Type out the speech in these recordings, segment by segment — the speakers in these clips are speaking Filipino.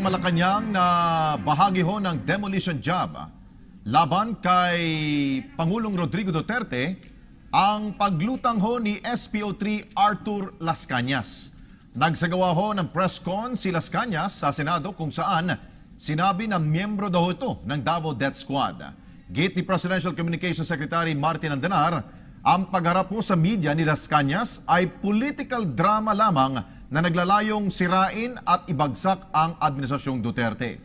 Malacanang na bahagi ho ng demolition job laban kay Pangulong Rodrigo Duterte ang paglutang ho ni SPO3 Arthur Las Cañas. Nagsagawa ho ng press con si Las Cañas sa Senado kung saan sinabi ng miyembro daw ito ng Davao Death Squad. Gate ni Presidential Communications Secretary Martin Andanar, ang pagharap po sa media ni Las Cañas ay political drama lamang na naglalayong sirain at ibagsak ang Administrasyong Duterte.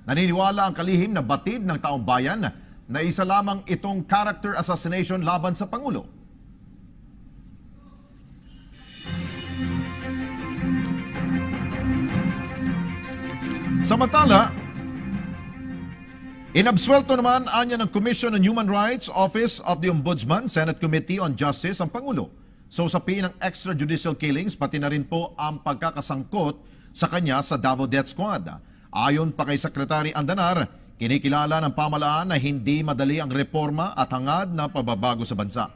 Naniniwala ang kalihim na batid ng taong bayan na isa lamang itong character assassination laban sa Pangulo. Samantala, inabsuelto naman anya ng Commission on Human Rights, Office of the Ombudsman, Senate Committee on Justice ang Pangulo sa usapin ng extrajudicial killings, pati na rin po ang pagkakasangkot sa kanya sa Davao Death Squad. Ayon pa kay Secretary Andanar, kinikilala ng pamahalaan na hindi madali ang reforma at hangad na pagbabago sa bansa.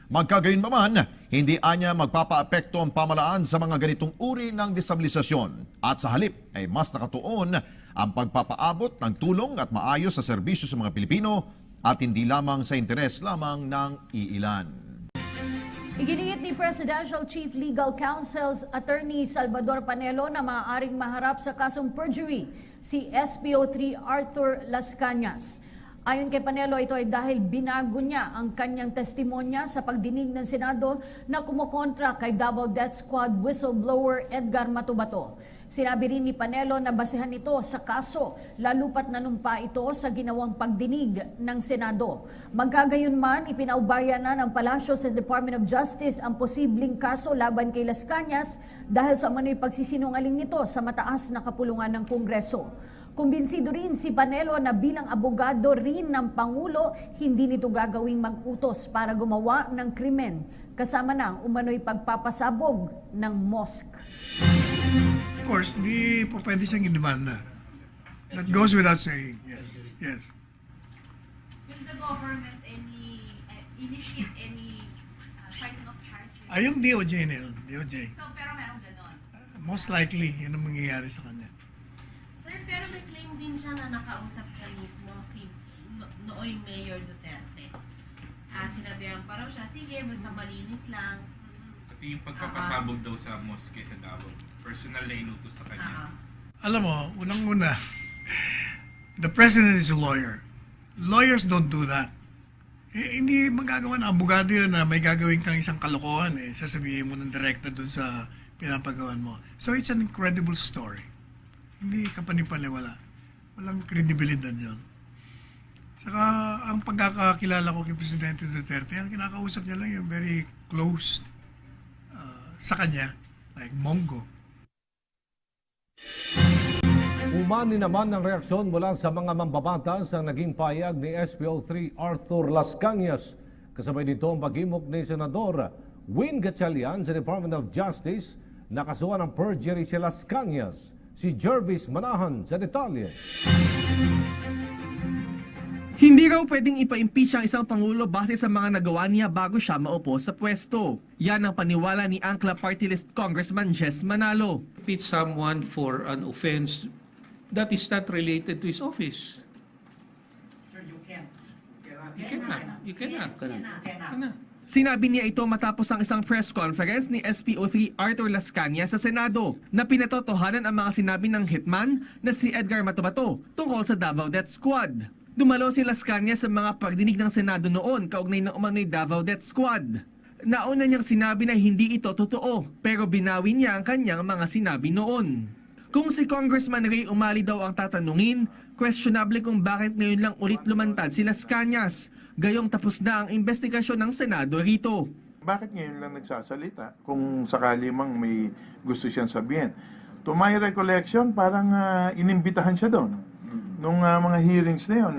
Magkagayon man, hindi anya magpapaapekto ang pamahalaan sa mga ganitong uri ng destabilisasyon at sa halip ay mas nakatuon ang pagpapaabot ng tulong at maayos sa serbisyo sa mga Pilipino at hindi lamang sa interes lamang ng iilan. Iginiit ni Presidential Chief Legal Counsel's Attorney Salvador Panelo na maaaring maharap sa kasong perjury si SPO3 Arthur Las Cañas. Ayon kay Panelo, ito ay dahil binago niya ang kanyang testimonya sa pagdinig ng Senado na kumukontra kay Davao Death Squad whistleblower Edgar Matubato. Sinabi rin ni Panelo na basehan ito sa kaso, lalo pat nanumpa ito sa ginawang pagdinig ng Senado. Magkagayunman, ipinaubaya na ng Palasyo sa Department of Justice ang posibleng kaso laban kay Las Cañas dahil sa umano'y pagsisinungaling nito sa mataas na kapulungan ng Kongreso. Kumbinsido rin si Panelo na bilang abogado rin ng Pangulo, hindi nito gagawing mag-utos para gumawa ng krimen, kasama ng umano'y pagpapasabog ng mosque. Of course, hindi po pwede siyang i-demanda. That goes without saying. Yes. Yes. Will the government initiate any filing of charges? Yung DOJ na yun. DOJ. So, pero merong ganon. Most likely, yun ang mangyayari sa kanya. Sir, pero may claim din siya na nakausap niya mismo si nooy Mayor Duterte. Sinabihan pa raw siya, sige, basta malinis lang. Yung pagpapasabog daw sa mosque sa Davao, personal na inutos sa kanya. Alam mo, unang-una, the president is a lawyer. Lawyers don't do that. Hindi magagawa ng abogado yun na may gagawin kang isang kalokohan. Sasabihin mo ng direkta dun sa pinapagawan mo. So it's an incredible story. Hindi ka panipaniwala. Walang kredibilidad yun. Saka ang pagkakakilala ko kay Presidente Duterte, ang kinakausap niya lang yung very close sa kanya, like Mongo. Umani naman ng reaksyon mula sa mga mambabatas ang naging payag ni SPO3 Arthur Las Cañas. Kasabay dito ang pag-imok ni Senador Win Gatchalian sa Department of Justice na kasuhan ng perjury si Las Cañas. Si Jervis Manahan sa detalye. Hindi raw pwedeng ipa-impeach ang isang Pangulo base sa mga nagawa niya bago siya maupo sa pwesto. Yan ang paniwala ni Angkla Party List Congressman Jess Manalo. Impeach someone for an offense that is not related to his office. Sir, you can't. You cannot. Sinabi niya ito matapos ang isang press conference ni SPO3 Arthur Las Cañas sa Senado na pinatotohanan ang mga sinabi ng hitman na si Edgar Matubato tungkol sa Davao Death Squad. Dumalo si Las Cañas sa mga pagdinig ng Senado noon kaugnay ng umano'y Davao Death Squad. Nauna niyang sinabi na hindi ito totoo pero binawi niya ang kanyang mga sinabi noon. Kung si Congressman Ray Umali daw ang tatanungin, questionable kung bakit ngayon lang ulit lumantad si Las Cañas. Gayong tapos na ang investigasyon ng Senado rito. Bakit ngayon lang nagsasalita kung sakali mang may gusto siyang sabihin? To my recollection, parang inimbitahan siya doon. Nung mga hearings na yun,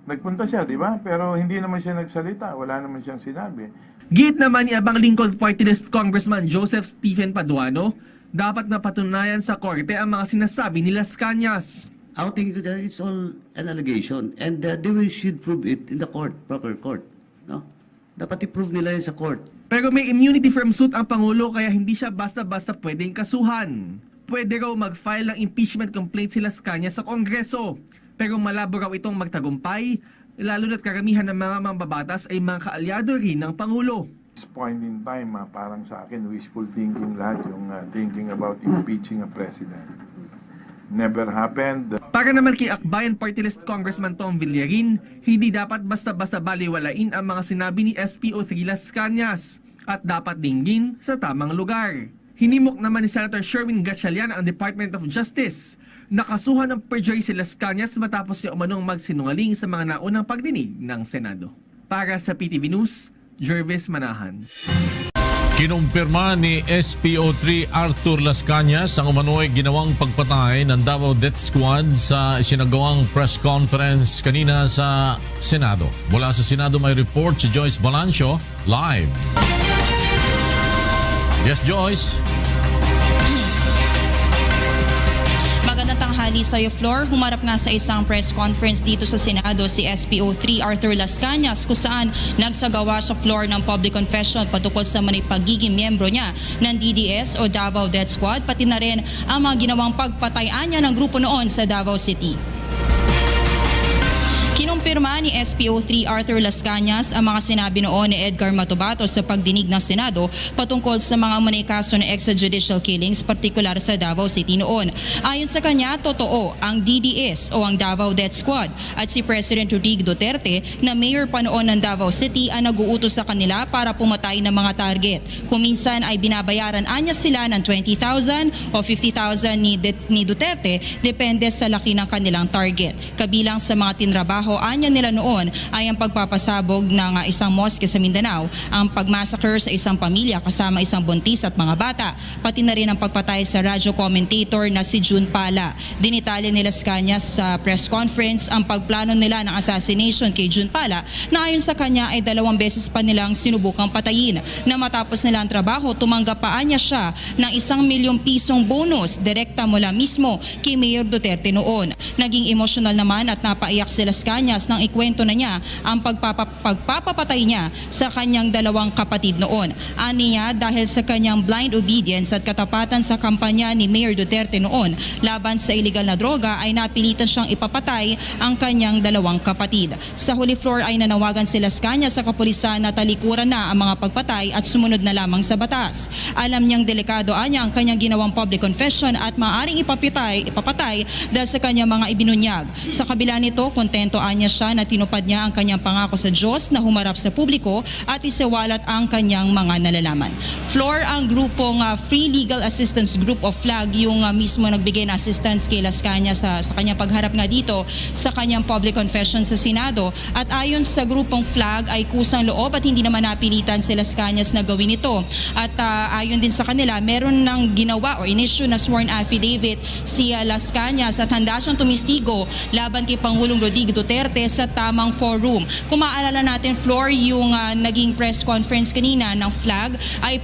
nagpunta siya, di ba? Pero hindi naman siya nagsalita, wala naman siyang sinabi. Git naman ni Abang Lincoln Party List Congressman Joseph Stephen Paduano, dapat napatunayan sa korte ang mga sinasabi ni Las Cañas. I think it's all an allegation and they should prove it in the court, proper court. No? Dapat i-prove nila yun sa court. Pero may immunity from suit ang Pangulo kaya hindi siya basta-basta pwedeng kasuhan. pwede raw mag-file ng impeachment complaint si Las Cañas sa Kongreso. Pero malabo raw itong magtagumpay, lalo na't karamihan ng mga mambabatas ay mga kaalyado rin ng Pangulo. At this point in time, parang sa akin, wishful thinking lahat yung thinking about impeaching a president. Never happened. Para naman kay Akbayan Party List Congressman Tom Villarin, hindi dapat basta-basta baliwalain ang mga sinabi ni SPO3 Las Cañas at dapat dinggin sa tamang lugar. Hinimok naman ni Senator Sherwin Gatchalian ang Department of Justice. Nakasuhan ng perjury si Las Cañas matapos niya umanong magsinungaling sa mga naunang pagdinig ng Senado. Para sa PTV News, Jervis Manahan. Kinumpirma ni SPO3 Arthur Las Cañas ang umano'y ginawang pagpatay ng Davao Death Squad sa isinagawang press conference kanina sa Senado. Mula sa Senado may report si Joyce Balancio live. Yes, Joyce. Magandang tanghali sa iyo, Flor. Humarap nga sa isang press conference dito sa Senado si SPO3 Arthur Las Cañas kung saan nagsagawa sa floor ng public confession patungkol sa manay pagiging miyembro niya ng DDS o Davao Death Squad, pati na rin ang mga ginawang pagpatayan niya ng grupo noon sa Davao City. Kinumpirma ni SPO3 Arthur Las Cañas ang mga sinabi noon ni Edgar Matubato sa pagdinig ng Senado patungkol sa mga umunay kaso ng extrajudicial killings, partikular sa Davao City noon. Ayon sa kanya, totoo ang DDS o ang Davao Death Squad at si President Rodrigo Duterte na mayor pa noon ng Davao City ang nag-uutos sa kanila para pumatay ng mga target. Kung minsan ay binabayaran anya sila ng 20,000 o 50,000 ni Duterte, depende sa laki ng kanilang target. Kabilang sa mga tinrabaho anya nila noon ay ang pagpapasabog ng isang moske sa Mindanao, ang pagmassacre sa isang pamilya kasama isang buntis at mga bata, pati na rin ang pagpatay sa radyo commentator na si June Pala. Dinitalya ni Las Cañas sa press conference ang pagplano nila ng assassination kay June Pala na ayon sa kanya ay 2 beses pa nilang sinubukang patayin. Na matapos nila ang trabaho, tumanggap pa niya siya ng 1 milyong pisong bonus direkta mula mismo kay Mayor Duterte noon. Naging emosyonal naman at napaiyak si Las Cañas nang ikwento na niya ang pagpapapatay niya sa kanyang 2 kapatid noon. Aniya dahil sa kanyang blind obedience at katapatan sa kampanya ni Mayor Duterte noon laban sa illegal na droga ay napilitan siyang ipapatay ang kanyang 2 kapatid. Sa huli, Floor, ay nanawagan si Las Cañas sa kapulisan na talikuran na ang mga pagpatay at sumunod na lamang sa batas. Alam niyang delikado anya ang kanyang ginawang public confession at maaaring ipapatay dahil sa kanyang mga ibinunyag. Sa kabila nito, kontento anya siya na tinupad niya ang kanyang pangako sa Diyos na humarap sa publiko at isawalat ang kanyang mga nalalaman. Floor, ang grupong Free Legal Assistance Group of FLAG yung mismo nagbigay ng assistance kay Las Cañas sa kanyang pagharap nga dito sa kanyang public confession sa Senado. At ayon sa grupong FLAG ay kusang loob at hindi naman napilitan si Las Cañas na gawin ito. At ayon din sa kanila, meron nang ginawa o in-issue na sworn affidavit si Las Cañas at handa siyang tumistigo laban kay Pangulong Rodrigo Duterte sa tamang forum. Kung maalala natin, Floor, yung naging press conference kanina ng FLAG ay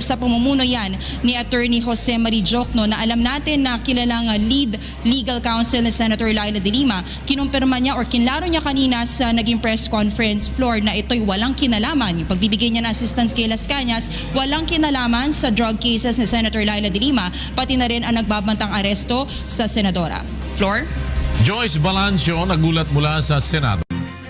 sa pamumuno yan ni Attorney Jose Marie Jocno na alam natin na kilalang lead legal counsel ni Senator Laila de Lima. Kinumpirma niya or kinlaro niya kanina sa naging press conference, Floor, na ito'y walang kinalaman. Yung pagbibigay niya ng assistance kay Las Cañas, walang kinalaman sa drug cases ni Senator Laila de Lima, pati na rin ang nagbabantang aresto sa Senadora. Floor? Joyce Balancio nagulat mula sa Senado.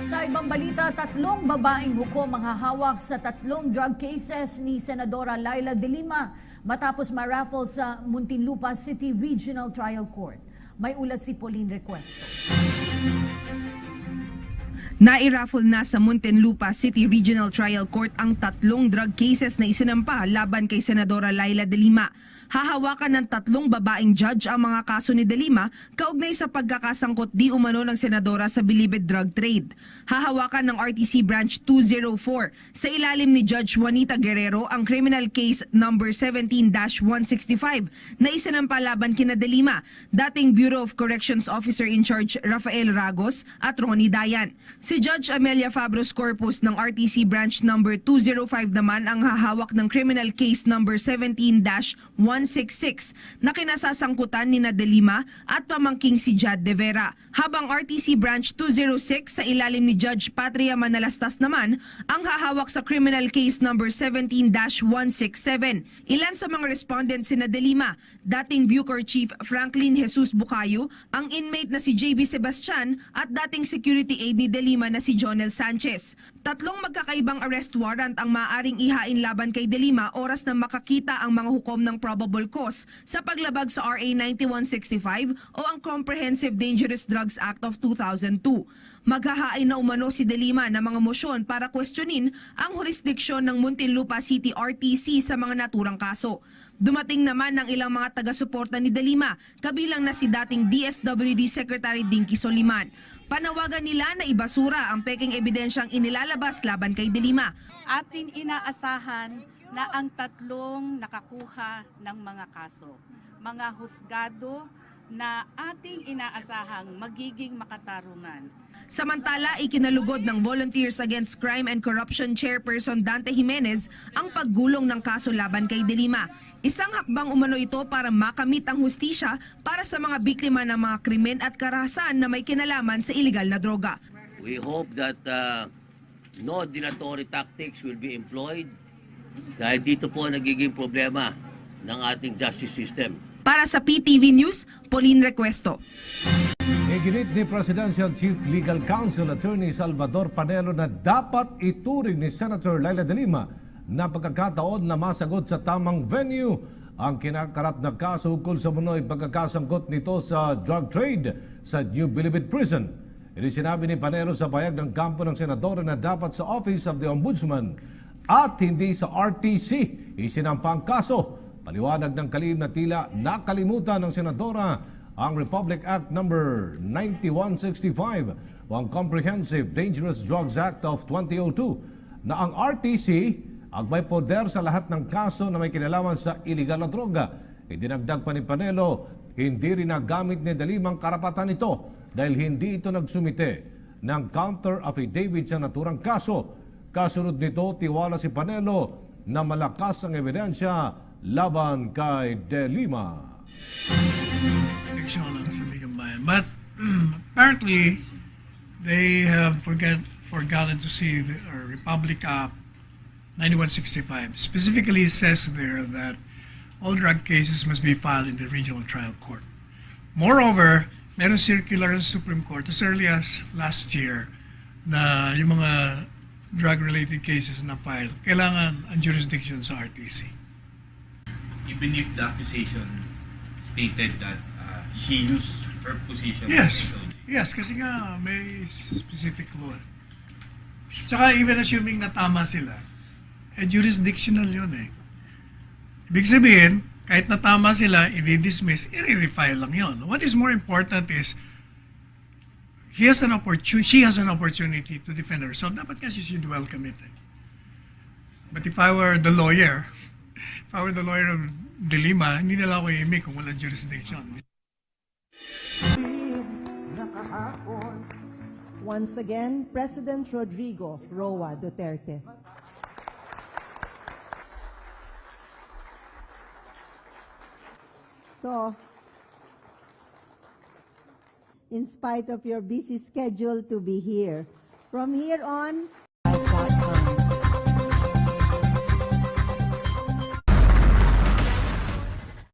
Sa ibang balita, 3 babaeng hukom ang hahawak sa 3 drug cases ni Senadora Laila de Lima matapos ma-raffle sa Muntinlupa City Regional Trial Court. May ulat si Pauline Requesto. Nairaffle na sa Muntinlupa City Regional Trial Court ang 3 drug cases na isinampa laban kay Senadora Laila de Lima. Hahawakan ng 3 babaeng judge ang mga kaso ni De Lima kaugnay sa pagkakasangkot di umano ng senadora sa bilibid drug trade. Hahawakan ng RTC Branch 204 sa ilalim ni Judge Juanita Guerrero ang criminal case number 17-165 na isinampa laban kina De Lima, dating Bureau of Corrections Officer in Charge Rafael Ragos at Ronnie Dayan. Si Judge Amelia Fabros Corpus ng RTC Branch number 205 naman ang hahawak ng criminal case number 17-165 166 na kinasasangkutan ni De Lima at pamangking si Jad De Vera. Habang RTC Branch 206 sa ilalim ni Judge Patria Manalastas naman ang hahawak sa criminal case number 17-167. Ilan sa mga respondents si De Lima, dating Bucor Chief Franklin Jesus Bucayo, ang inmate na si JB Sebastian at dating security aide ni De Lima na si Jonel Sanchez. Tatlong magkakaibang arrest warrant ang maaaring ihain laban kay De Lima oras na makakita ang mga hukom ng probable cause sa paglabag sa RA 9165 o ang Comprehensive Dangerous Drugs Act of 2002. Maghahain na umano si De Lima ng mga mosyon para questionin ang jurisdiksyon ng Muntinlupa City RTC sa mga naturang kaso. Dumating naman ng ilang mga taga-suporta ni De Lima, kabilang na si dating DSWD Secretary Dinky Soliman. Panawagan nila na ibasura ang peking ebidensyang inilalabas laban kay De Lima. Atin inaasahan na ang tatlong nakakuha ng mga kaso, mga husgado na ating inaasahang magiging makatarungan. Samantala, ikinalugod ng Volunteers Against Crime and Corruption Chairperson Dante Jimenez ang paggulong ng kaso laban kay De Lima. Isang hakbang umano ito para makamit ang hustisya para sa mga biktima ng mga krimen at karahasan na may kinalaman sa iligal na droga. We hope that no dilatory tactics will be employed dahil dito po nagiging problema ng ating justice system. Para sa PTV News, Pauline Recuesto. Iginit ni Presidential Chief Legal Counsel Attorney Salvador Panelo na dapat ituring ni Senator Laila De Lima na pagkakataon na masagot sa tamang venue ang kinakarap na kaso ukol sa munoy pagkakasangkot nito sa drug trade sa New Bilibid Prison. Ito sinabi ni Panelo sa payag ng kampo ng senador na dapat sa Office of the Ombudsman at hindi sa RTC isinampa ang kaso. Paliwanag ng kalihim na tila nakalimutan ng senadora ang Republic Act No. 9165 o ang Comprehensive Dangerous Drugs Act of 2002 na ang RTC ang may poder sa lahat ng kaso na may kinalaman sa iligal na droga. Idinagdag pa ni Panelo, hindi rin nagamit ni De Lima ang karapatan nito dahil hindi ito nagsumite ng counter affidavit sa naturang kaso. Kasunod nito, tiwala si Panelo na malakas ang ebidensya laban kay De Lima. But apparently, they have forgotten to see the Republic Act 9165. Specifically, it says there that all drug cases must be filed in the regional trial court. Moreover, meron circular ng Supreme Court as early as last year na yung mga drug-related cases na file, kailangan ang jurisdiction sa RTC. Even if the accusation stated that she used her position. Yes. Yes, kasi nga may specific law. Tsaka even assuming na tama sila, jurisdictional yun eh. Ibig sabihin, kahit na tama sila, i-dismiss, i-refile lang yun. What is more important is, she has an opportunity to defend herself. Dapat kasi she should welcome it. Eh. But if I were the lawyer of De Lima, hindi nila ako i-imik kung walang jurisdiction. Once again, President Rodrigo Roa Duterte. So, in spite of your busy schedule to be here, from here on,